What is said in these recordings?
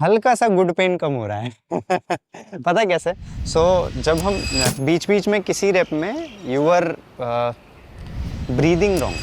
हल्का सा good pain कम हो रहा है। पता कैसे? जब हम बीच बीच में किसी रेप में you are breathing wrong.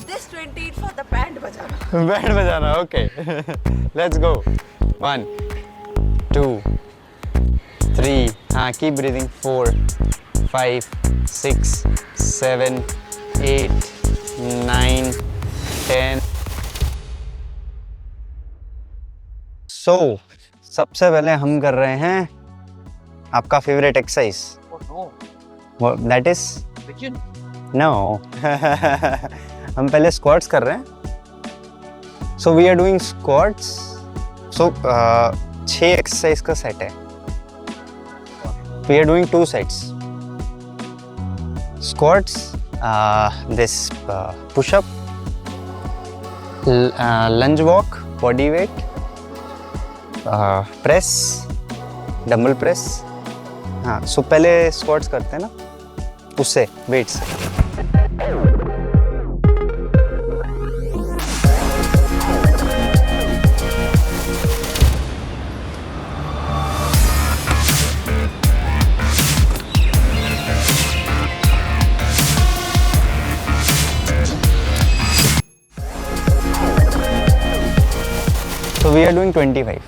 This 20 for the band बजाना। बैंड बजाना, ओके। Let's go. 1 2 3, हाँ, कीप ब्रीदिंग। 4 5 6 7 8 9 10। सबसे पहले हम कर रहे हैं आपका favourite exercise. That is no. हम पहले स्क्वाट्स कर रहे हैं। So we are doing squats. 6 exercise का सेट है। We are doing 2 sets squats, this push-up, lunge walk, body weight, press, dumbbell press. हाँ, सो पहले स्क्वाट्स करते हैं ना, उससे वेट से। So we are doing 25.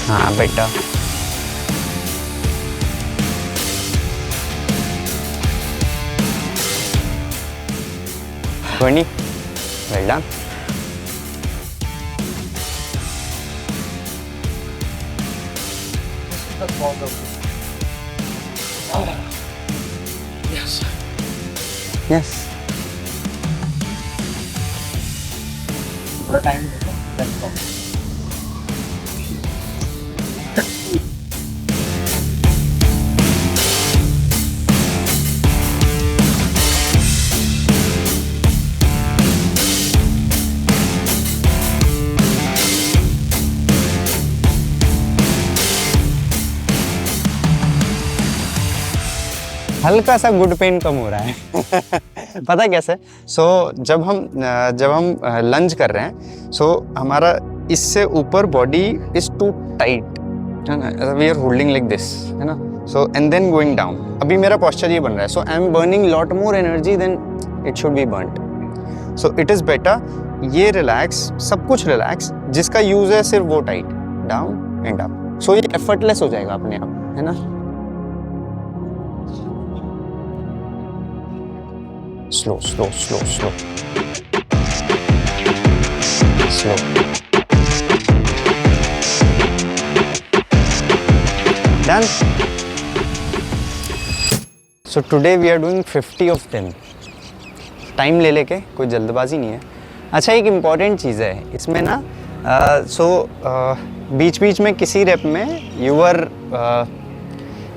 हाँ बेटा। 20. Well done. Yes. Yes. For time, that's all. हल्का सा गुड पेन कम हो रहा है। पता कैसे? जब हम लंज कर रहे हैं, हमारा इससे ऊपर बॉडी इज टू टाइट, है ना। We are holding like this, है ना। And then going down. अभी मेरा पोस्चर ये बन रहा है, I am burning lot more energy than it should be burned. So it is better ये रिलैक्स, सब कुछ रिलैक्स, जिसका यूज है सिर्फ वो tight, down and up. So ये एफर्टलेस हो जाएगा अपने आप, है ना। Slow, slow, slow, slow. Slow. Done. So today we are doing 50 of them. Time ले लेके, कोई जल्दबाजी नहीं है। अच्छा, एक इम्पॉर्टेंट चीज़ है इसमें ना, बीच बीच में किसी रेप में यू आर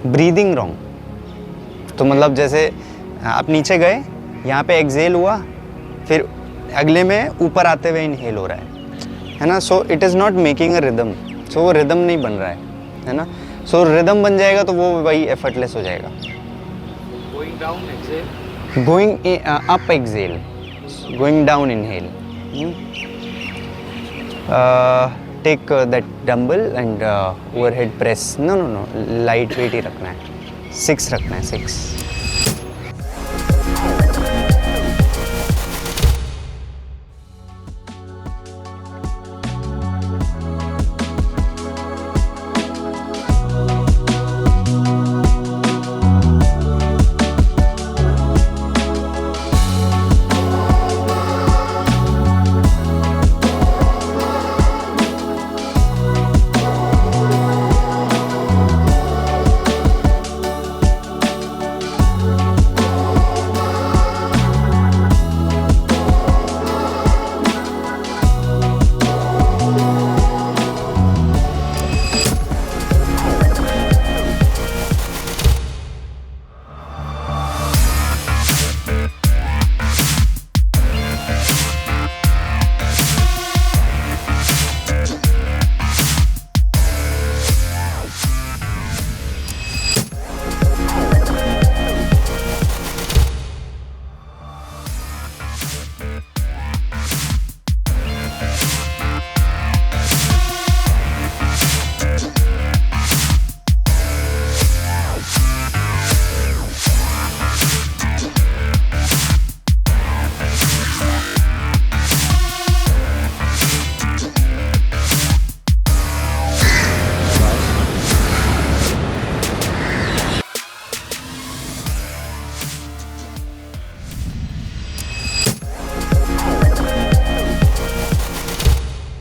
ब्रीदिंग रॉन्ग। तो मतलब जैसे आप नीचे गए, यहाँ पे एक्सेल हुआ, फिर अगले में ऊपर आते हुए इनहेल हो रहा है ना। So it is not making a rhythm. So वो रिदम नहीं बन रहा है ना। सो रिदम बन जाएगा तो वो भाई एफर्टलेस हो जाएगा। Going down, exhale. Going up exhale, going down inhale. Take that dumbbell and overhead press. No no no, light weight ही रखना है। 6 रखना है, 6।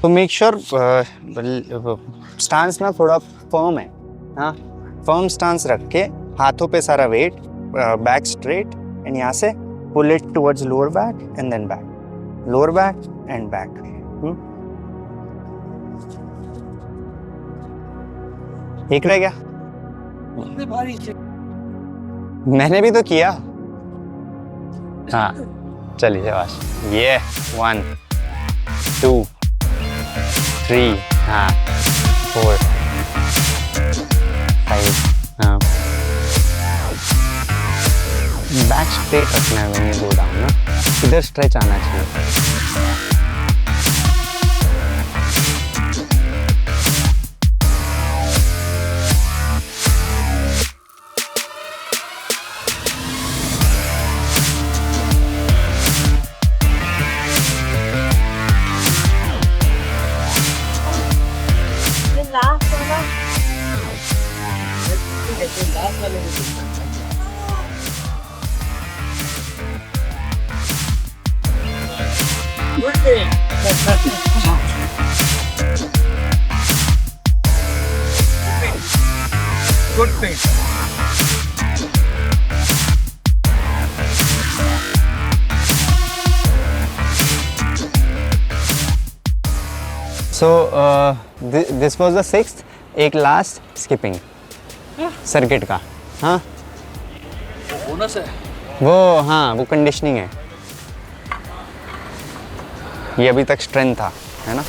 तो मेक श्योर स्टांस ना थोड़ा फर्म है, हाँ, फर्म स्टांस रख के हाथों पे सारा वेट, बैक स्ट्रेट, एंड यहाँ से pull it towards lower back and then back, lower back and back. एक रह गया, इतने भारी से मैंने भी तो किया। हाँ चलिए शाबाश, ये 1 2 3, हाँ 4 5, हाँ बैक स्ट्रेट रखना है when you go down ना, इधर स्ट्रेच आना चाहिए। The last one. लास्ट वाले में देखना। Good thing. Good thing. So this was the 6th, एक लास्ट स्किपिंग सर्किट का, हाँ बोनस है। वो, हाँ वो कंडीशनिंग है, ये अभी तक स्ट्रेंथ था, है ना।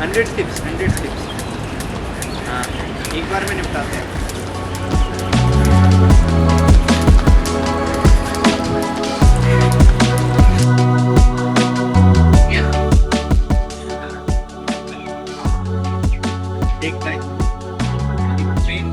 100 स्टेप्स, 100 स्टेप्स। हाँ, एक बार में निपटाते हैं। Take time. Train.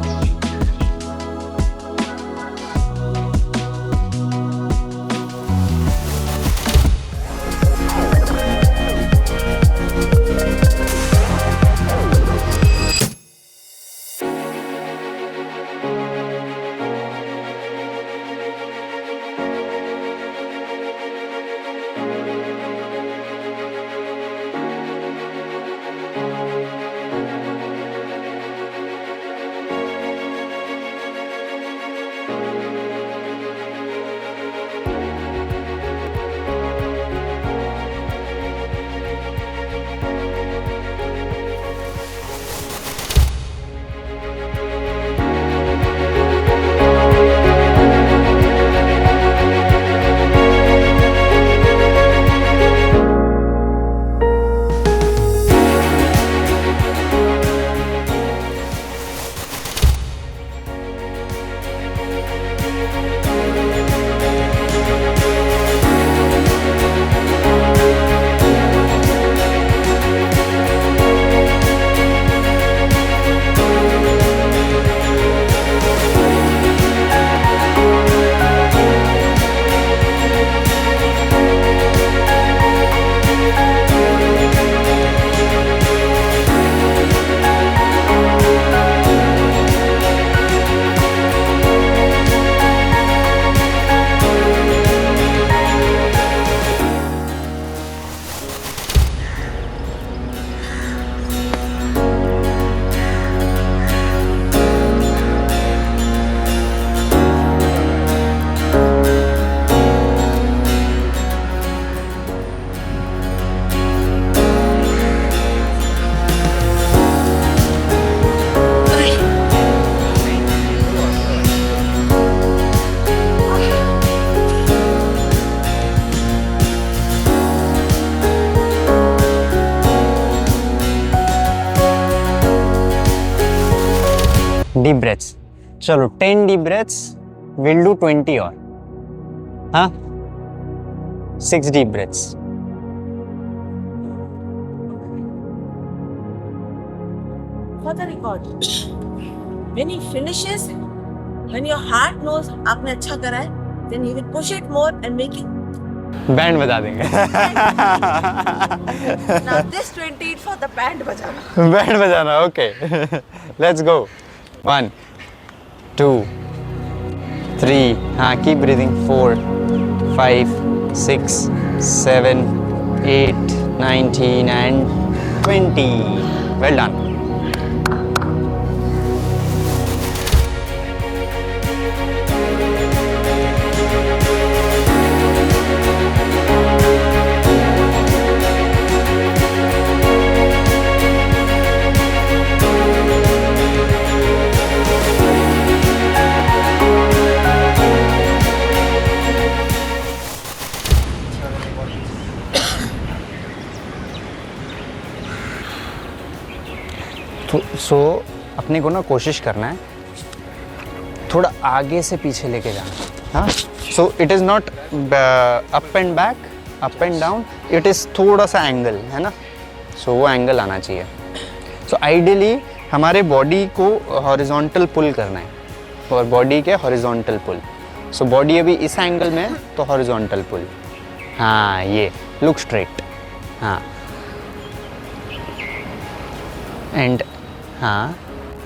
Deep breaths, चलो 10 डीप ब्रेथ्स, विल डू 20 और, हाँ 6 deep breaths. For the record, when he finishes, when your heart knows आपने अच्छा करा है, then he will push it more and make it. Band बजा देंगे। Now this 20 for the band बजाना. Band बजाना, ओके लेट्स गो। 1 2 3, हाँ keep breathing, 4 5 6, 7, 8, 19 and 20. Well done. तो सो अपने को ना कोशिश करना है थोड़ा आगे से पीछे लेके जाना. हाँ, सो it is not up and back, up and down, it is थोड़ा सा एंगल है ना. सो वो एंगल आना चाहिए. सो आइडियली हमारे बॉडी को हॉरिजॉन्टल पुल करना है और बॉडी के हॉरिजॉन्टल पुल. सो बॉडी अभी इस एंगल में है तो हॉरिजॉन्टल पुल. हाँ, ये लुक स्ट्रेट. हाँ, एंड हाँ,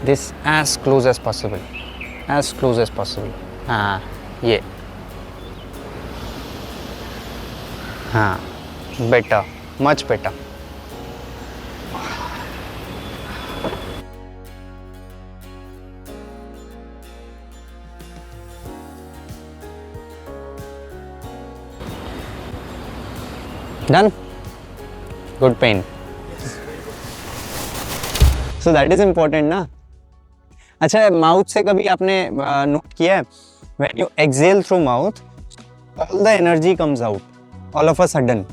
this as close as possible, as close as possible. हाँ, ये. हाँ, better, much better. Done? Good pain. So that is important ना. अच्छा, माउथ से कभी आपने नोट किया है when you exhale through mouth all the energy comes out all of a sudden,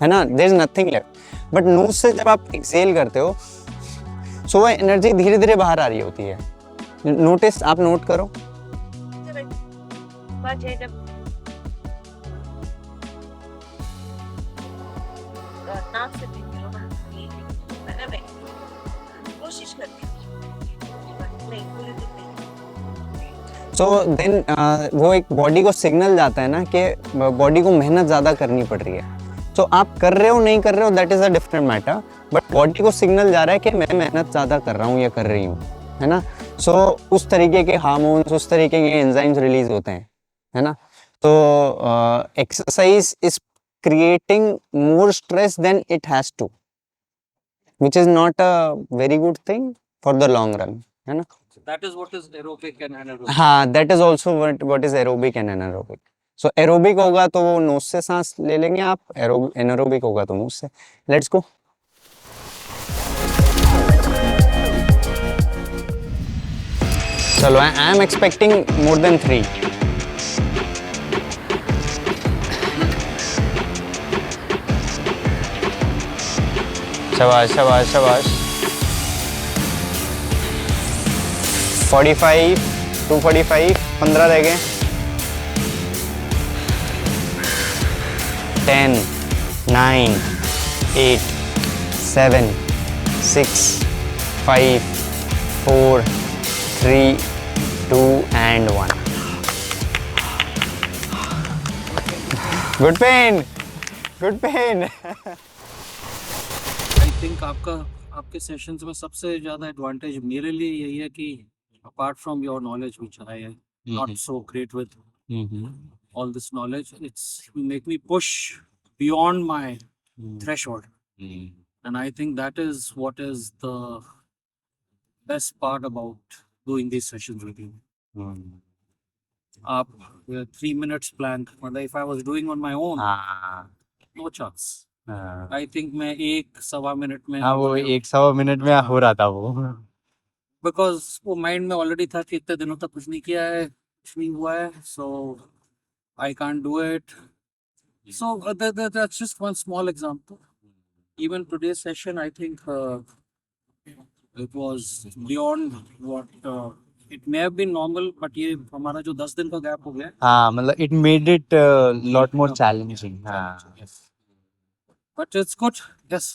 है ना, there is nothing left. but nose से जब आप exhale करते हो so वो एनर्जी धीरे धीरे बाहर आ रही होती है. नोटिस, आप नोट करो. नाक से कोशिश करती नहीं पूरी तो नहीं. सो देन वो एक बॉडी को सिग्नल जाता है ना कि बॉडी को मेहनत ज़्यादा करनी पड़ रही है. सो आप कर रहे हो नहीं कर रहे हो that is a different matter, but body को सिग्नल जा रहा है कि मैं मेहनत ज़्यादा कर रहा हूँ या कर रही हूँ, है ना. सो उस तरीके के हार्मोन्स, उस तरीके के एंजाइम्स रिलीज होते हैं, है ना. तो exercise is creating more stress than it has to, which is not a very good thing for the long run, है ना. That is what is aerobic and anaerobic. हाँ, that is also what is aerobic and anaerobic. So aerobic होगा तो वो knows से सांस ले लेंगे आप, anaerobic होगा तो मुंह से. Let's go. चलो, I am expecting more than 3. शाबाश शाबाश शाबाश. 45, 245, 15 रह गए. 10, 9, 8, 7, 6, 5, 4, 3, 2 and 1. Good pain, good pain. I think आपके सेशंस में सबसे ज़्यादा एडवांटेज मेरे लिए यही है कि apart from your knowledge which I am not so great with all this knowledge, it's make me push beyond my threshold. And I think that is what is the best part about doing these sessions with you. Up 3 minutes plank, मतलब if I was doing on my own, no chance. I think मैं 1-1.25 minute में, हाँ, वो 1-1.25 minute में हो रहा था वो. बिकॉज वो माइंड में ऑलरेडी था कि इतने दिनों तक कुछ नहीं किया है, कुछ नहीं हुआ है, so I can't do it. So that's just one small example. Even today session I think it was beyond what it may have been normal, but ये हमारा जो 10 दिन का गैप हो गया, हाँ, मतलब it made it lot more challenging. हाँ, but it's good. Yes,